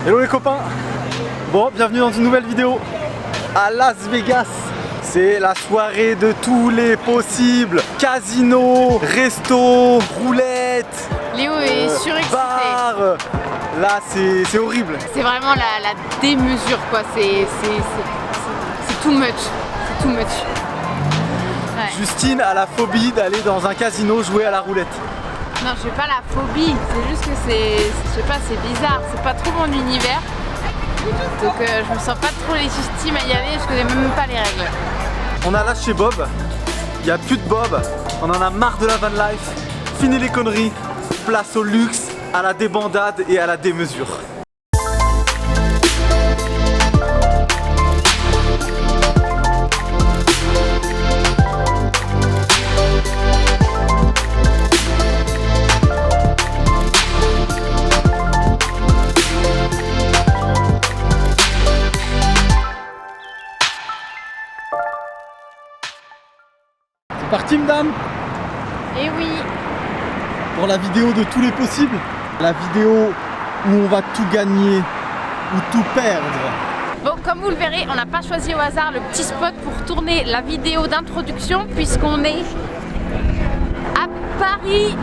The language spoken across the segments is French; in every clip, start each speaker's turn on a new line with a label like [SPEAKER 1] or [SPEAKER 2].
[SPEAKER 1] Hello les copains. Bon, bienvenue dans une nouvelle vidéo à Las Vegas. C'est la soirée de tous les possibles. Casino, resto, roulette,
[SPEAKER 2] Léo est surexcité.
[SPEAKER 1] bar. Là c'est horrible.
[SPEAKER 2] C'est vraiment la démesure quoi, c'est too much. C'est too much. Ouais.
[SPEAKER 1] Justine a la phobie d'aller dans un casino jouer à la roulette.
[SPEAKER 2] Non, j'ai pas la phobie, c'est juste que je sais pas, c'est bizarre, c'est pas trop mon univers. Donc je me sens pas trop légitime à y aller, je connais même pas les règles.
[SPEAKER 1] On a lâché Bob, il n'y a plus de Bob, on en a marre de la van life, fini les conneries, place au luxe, à la débandade et à la démesure. C'est parti madame?
[SPEAKER 2] Et oui.
[SPEAKER 1] Pour la vidéo de tous les possibles, la vidéo où on va tout gagner ou tout perdre.
[SPEAKER 2] Bon, comme vous le verrez, on n'a pas choisi au hasard le petit spot pour tourner la vidéo d'introduction puisqu'on est à Paris.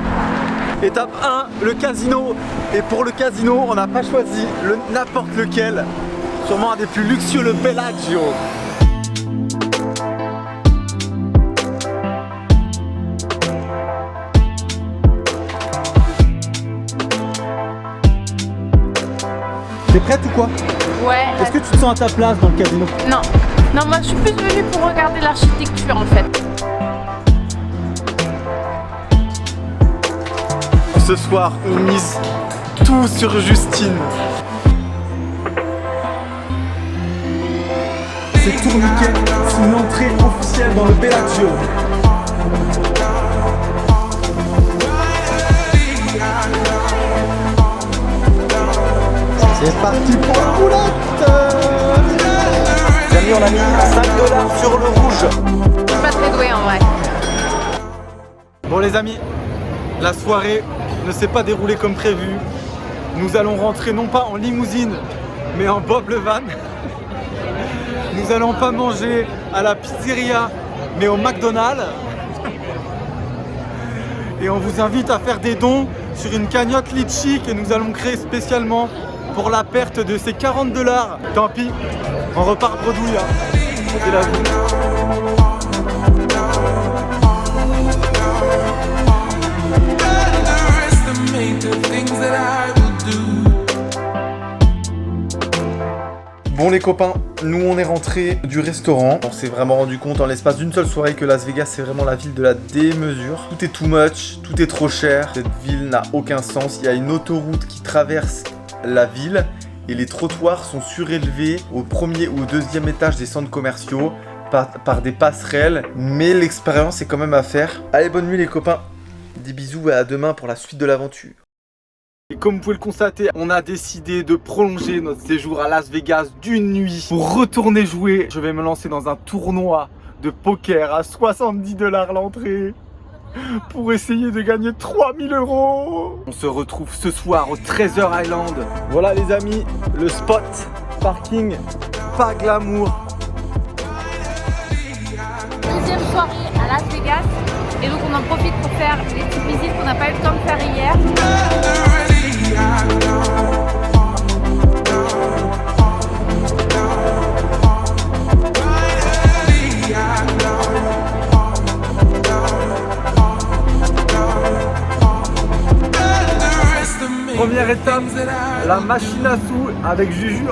[SPEAKER 1] Étape 1, le casino. Et pour le casino, on n'a pas choisi n'importe lequel. Sûrement un des plus luxueux, le Bellagio. T'es prête ou quoi?
[SPEAKER 2] Ouais.
[SPEAKER 1] Est-ce que tu te sens à ta place dans le casino?
[SPEAKER 2] Non. Non, moi je suis plus venue pour regarder l'architecture en fait.
[SPEAKER 1] Ce soir, on mise tout sur Justine. C'est tourniquet, c'est une entrée officielle dans le Bellagio. C'est parti pour la roulette. Les amis, on a mis 5 $ sur le rouge.
[SPEAKER 2] Je suis pas très douée en vrai.
[SPEAKER 1] Bon les amis, la soirée ne s'est pas déroulée comme prévu. Nous allons rentrer non pas en limousine, mais en Bob le van. Nous allons pas manger à la pizzeria, mais au McDonald's. Et on vous invite à faire des dons sur une cagnotte Litchi que nous allons créer spécialement pour la perte de ces 40 $. Tant pis, on repart bredouille. Hein. C'est la vie. Bon les copains, nous on est rentrés du restaurant. On s'est vraiment rendu compte en l'espace d'une seule soirée que Las Vegas c'est vraiment la ville de la démesure. Tout est too much, tout est trop cher. Cette ville n'a aucun sens. Il y a une autoroute qui traverse la ville et les trottoirs sont surélevés au premier ou au deuxième étage des centres commerciaux par des passerelles. Mais l'expérience est quand même à faire. Allez, bonne nuit les copains. Des bisous et à demain pour la suite de l'aventure. Et comme vous pouvez le constater, on a décidé de prolonger notre séjour à Las Vegas d'une nuit pour retourner jouer. Je vais me lancer dans un tournoi de poker à 70 $ l'entrée pour essayer de gagner 3000 €. On se retrouve ce soir au Treasure Island. Voilà les amis, le spot, parking, pas glamour.
[SPEAKER 2] Deuxième soirée à Las Vegas. Et donc on en profite pour faire les petites visites qu'on n'a pas eu le temps de faire hier.
[SPEAKER 1] Première étape, la machine à sous avec Juju.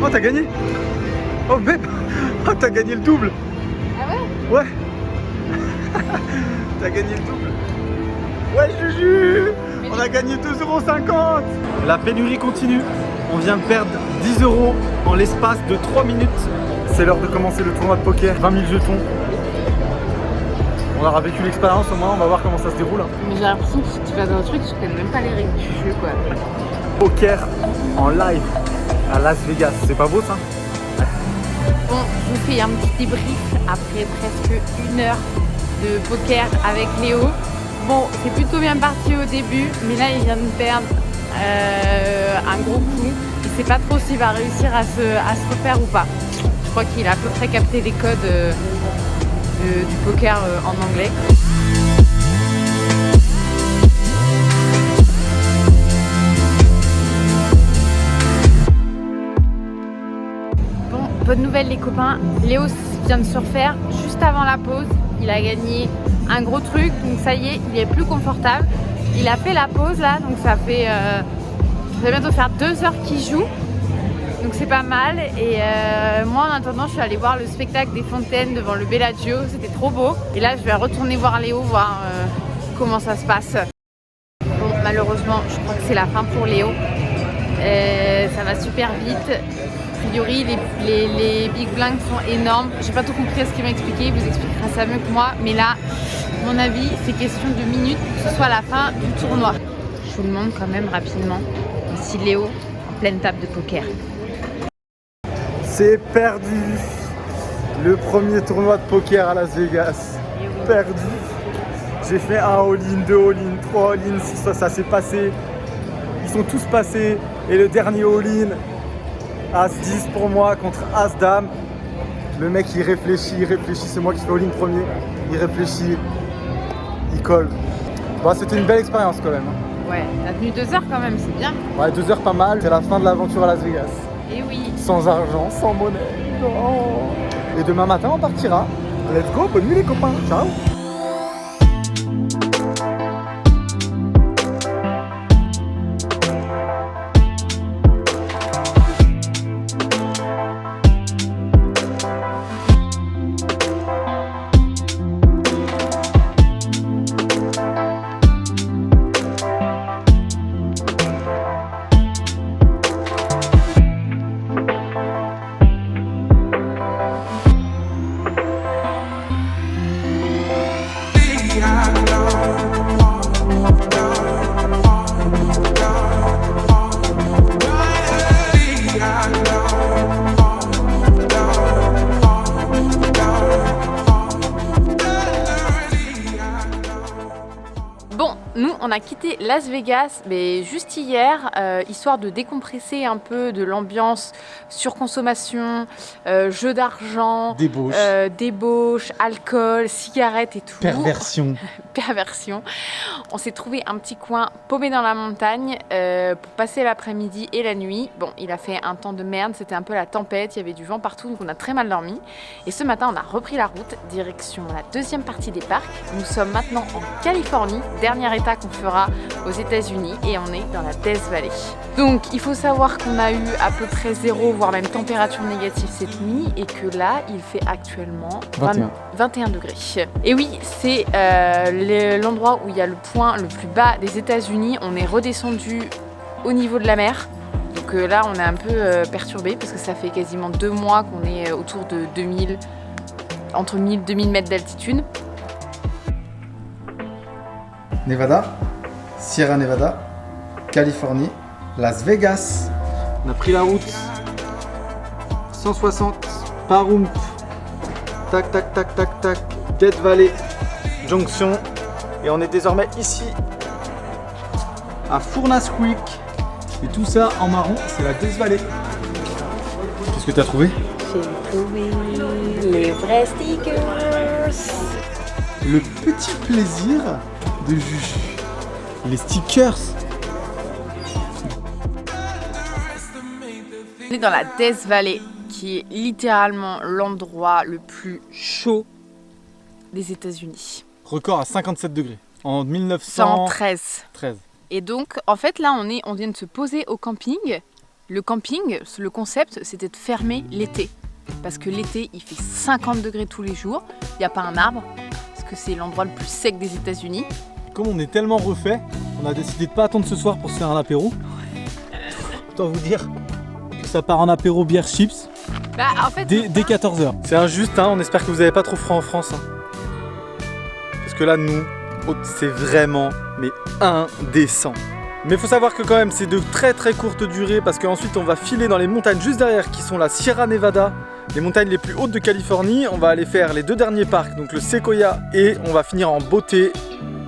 [SPEAKER 1] Oh t'as gagné. Oh bébé. Oh t'as gagné le double.
[SPEAKER 2] Ah ouais?
[SPEAKER 1] Ouais. T'as gagné le double. Ouais Juju. On a gagné 2,50 €. La pénurie continue. On vient de perdre 10 € en l'espace de 3 minutes. C'est l'heure de commencer le tournoi de poker. 20 000 jetons. On aura vécu l'expérience au moins, on va voir comment ça se déroule.
[SPEAKER 2] Mais j'ai l'impression que tu vas dans un truc, tu connais même pas les règles du jeu quoi.
[SPEAKER 1] Poker en live à Las Vegas, c'est pas beau ça?
[SPEAKER 2] Bon, je vous fais un petit débrief après presque 1 heure de poker avec Léo. Bon, c'est plutôt bien parti au début, mais là il vient de perdre un gros coup. Il ne sait pas trop s'il va réussir à se refaire ou pas. Je crois qu'il a à peu près capté les codes du poker en anglais. Bon, bonne nouvelle les copains, Léo vient de se refaire juste avant la pause. Il a gagné un gros truc, donc ça y est, il est plus confortable. Il a fait la pause là, donc ça va bientôt faire 2 heures qu'il joue. Donc c'est pas mal. Et moi en attendant, je suis allée voir le spectacle des fontaines devant le Bellagio. C'était trop beau. Et là, je vais retourner voir Léo, voir comment ça se passe. Bon, malheureusement, je crois que c'est la fin pour Léo. Ça va super vite. A priori, les big blinds sont énormes. J'ai pas tout compris à ce qu'il m'a expliqué. Il vous expliquera ça mieux que moi. Mais là, à mon avis, c'est question de minutes pour que ce soit la fin du tournoi. Je vous le montre quand même rapidement. Ici Léo en pleine table de poker.
[SPEAKER 1] C'est perdu. Le premier tournoi de poker à Las Vegas.
[SPEAKER 2] Oui.
[SPEAKER 1] Perdu. J'ai fait un all-in, 2 all-in, 3 all-in, ça s'est passé. Ils sont tous passés. Et le dernier all-in, As-10 pour moi contre As-Dame. Le mec il réfléchit, c'est moi qui fais all-in premier. Il réfléchit, il colle. Bon, c'était une belle expérience quand même.
[SPEAKER 2] Ouais, on a tenu 2 heures quand même, c'est bien.
[SPEAKER 1] Ouais, 2 heures pas mal. C'est la fin de l'aventure à Las Vegas.
[SPEAKER 2] Et oui.
[SPEAKER 1] Sans argent, sans monnaie. Non. Et demain matin on partira. Let's go, bonne nuit les copains. Ciao.
[SPEAKER 2] On a quitté Las Vegas mais juste hier, histoire de décompresser un peu de l'ambiance surconsommation, jeu d'argent, débauche, alcool, cigarettes et tout.
[SPEAKER 1] Perversion.
[SPEAKER 2] Perversion. On s'est trouvé un petit coin paumé dans la montagne pour passer l'après-midi et la nuit. Bon, il a fait un temps de merde, c'était un peu la tempête, il y avait du vent partout, donc on a très mal dormi. Et ce matin, on a repris la route, direction la deuxième partie des parcs. Nous sommes maintenant en Californie, dernier état qu'on fera aux États-Unis, et on est dans la Death Valley. Donc, il faut savoir qu'on a eu à peu près 0, voire même température négative cette nuit, et que là, il fait actuellement 21 degrés. Et oui, c'est l'endroit où il y a le point le plus bas des États-Unis. On est redescendu au niveau de la mer. Donc là, on est un peu perturbé parce que ça fait quasiment 2 mois qu'on est autour de 2000, entre 1000 et 2000 mètres d'altitude.
[SPEAKER 1] Nevada, Sierra Nevada, Californie, Las Vegas. On a pris la route 160 par Rump. Tac, tac, tac, tac, tac. Death Valley Junction. Et on est désormais ici à Furnace Creek. Et tout ça en marron, c'est la Death Valley. Qu'est-ce que tu as trouvé?
[SPEAKER 3] J'ai trouvé les vrais stickers.
[SPEAKER 1] Le petit plaisir de Juju. Les stickers.
[SPEAKER 2] On est dans la Death Valley, qui est littéralement l'endroit le plus chaud des États-Unis.
[SPEAKER 1] Record à 57 degrés en 1913.
[SPEAKER 2] Et donc, en fait, là, on vient de se poser au camping. Le camping, le concept, c'était de fermer l'été. Parce que l'été, il fait 50 degrés tous les jours. Il n'y a pas un arbre, parce que c'est l'endroit le plus sec des États-Unis.
[SPEAKER 1] Comme on est tellement refait, on a décidé de pas attendre ce soir pour se faire un apéro. Autant vous dire que ça part en apéro bière chips
[SPEAKER 2] en fait,
[SPEAKER 1] dès 14h. C'est injuste, hein, on espère que vous n'avez pas trop froid en France. Hein. Parce que là, nous, c'est vraiment indécent. Mais il faut savoir que quand même, c'est de très très courte durée parce qu'ensuite on va filer dans les montagnes juste derrière qui sont la Sierra Nevada les montagnes les plus hautes de Californie. On va aller faire les 2 derniers parcs, donc le Sequoia et on va finir en beauté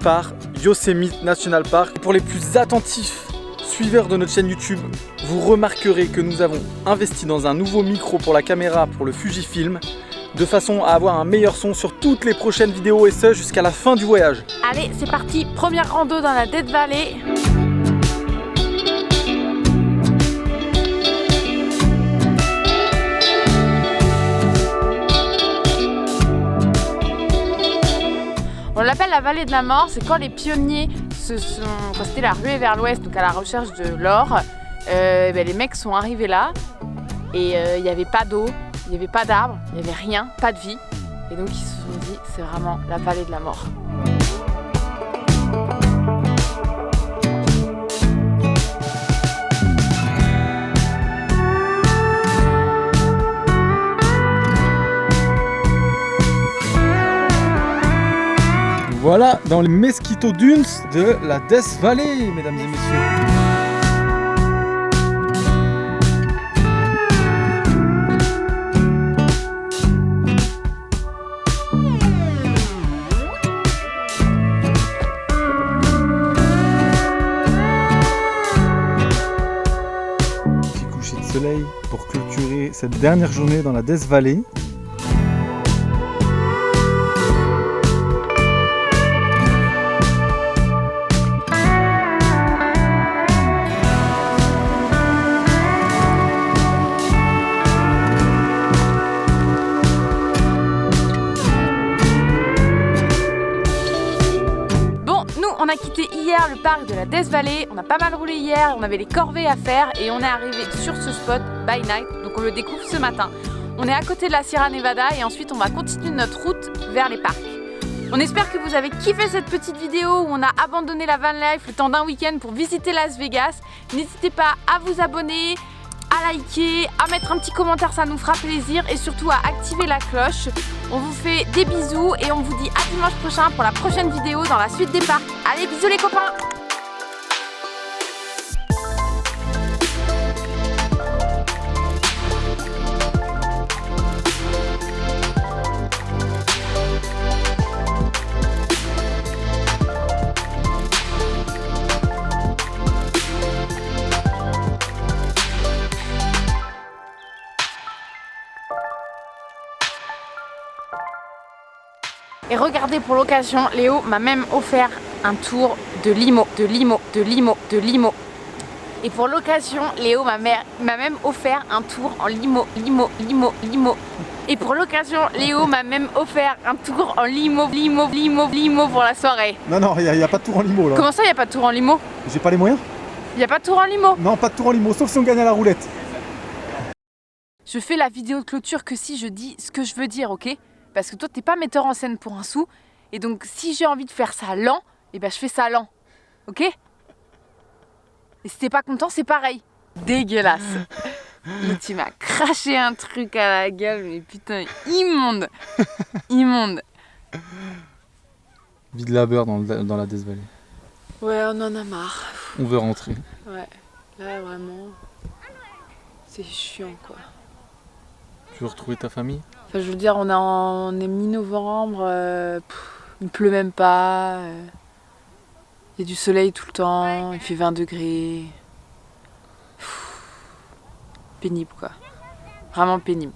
[SPEAKER 1] par Yosemite National Park. Pour les plus attentifs suiveurs de notre chaîne YouTube, vous remarquerez que nous avons investi dans un nouveau micro pour la caméra pour le Fujifilm, de façon à avoir un meilleur son sur toutes les prochaines vidéos et ce jusqu'à la fin du voyage.
[SPEAKER 2] Allez, c'est parti, première rando dans la Death Valley. On l'appelle la vallée de la mort, c'est quand les pionniers quand c'était la ruée vers l'ouest, donc à la recherche de l'or, les mecs sont arrivés là et il n'y avait pas d'eau, il n'y avait pas d'arbres, il n'y avait rien, pas de vie. Et donc ils se sont dit, c'est vraiment la vallée de la mort.
[SPEAKER 1] Voilà dans les Mosquito Dunes de la Death Valley, mesdames et messieurs. Petit coucher de soleil pour clôturer cette dernière journée dans la Death Valley.
[SPEAKER 2] On a quitté hier le parc de la Death Valley, on a pas mal roulé hier, on avait les corvées à faire et on est arrivé sur ce spot by night, donc on le découvre ce matin. On est à côté de la Sierra Nevada et ensuite on va continuer notre route vers les parcs. On espère que vous avez kiffé cette petite vidéo où on a abandonné la van life le temps d'un week-end pour visiter Las Vegas. N'hésitez pas à vous abonner, à liker, à mettre un petit commentaire, ça nous fera plaisir et surtout à activer la cloche. On vous fait des bisous et on vous dit à dimanche prochain pour la prochaine vidéo dans la suite des parcs. Allez, bisous les copains! Et regardez, pour l'occasion, Léo m'a même offert un tour de limo. Et pour l'occasion, Léo m'a même offert un tour en limo. Et pour l'occasion, Léo m'a même offert un tour en limo pour la soirée.
[SPEAKER 1] Non, il n'y a pas de tour en limo là.
[SPEAKER 2] Comment ça, il n'y a pas de tour en limo?
[SPEAKER 1] J'ai pas les moyens?
[SPEAKER 2] Il n'y a pas de tour en limo?
[SPEAKER 1] Non, pas de tour en limo, sauf si on gagne à la roulette.
[SPEAKER 2] Je fais la vidéo de clôture que si je dis ce que je veux dire, ok? Parce que toi, t'es pas metteur en scène pour un sou. Et donc, si j'ai envie de faire ça lent, et ben je fais ça lent. Ok? Et si t'es pas content, c'est pareil. Dégueulasse. Mais tu m'as craché un truc à la gueule, mais putain, immonde. Immonde.
[SPEAKER 1] Vide labeur dans la Death Valley.
[SPEAKER 2] Ouais, on en a marre.
[SPEAKER 1] On veut rentrer.
[SPEAKER 2] Ouais, là vraiment, c'est chiant quoi.
[SPEAKER 1] Tu veux retrouver ta famille?
[SPEAKER 2] Enfin, je veux dire, on est mi-novembre, il pleut même pas, il y a du soleil tout le temps, il fait 20 degrés. Pénible quoi, vraiment pénible.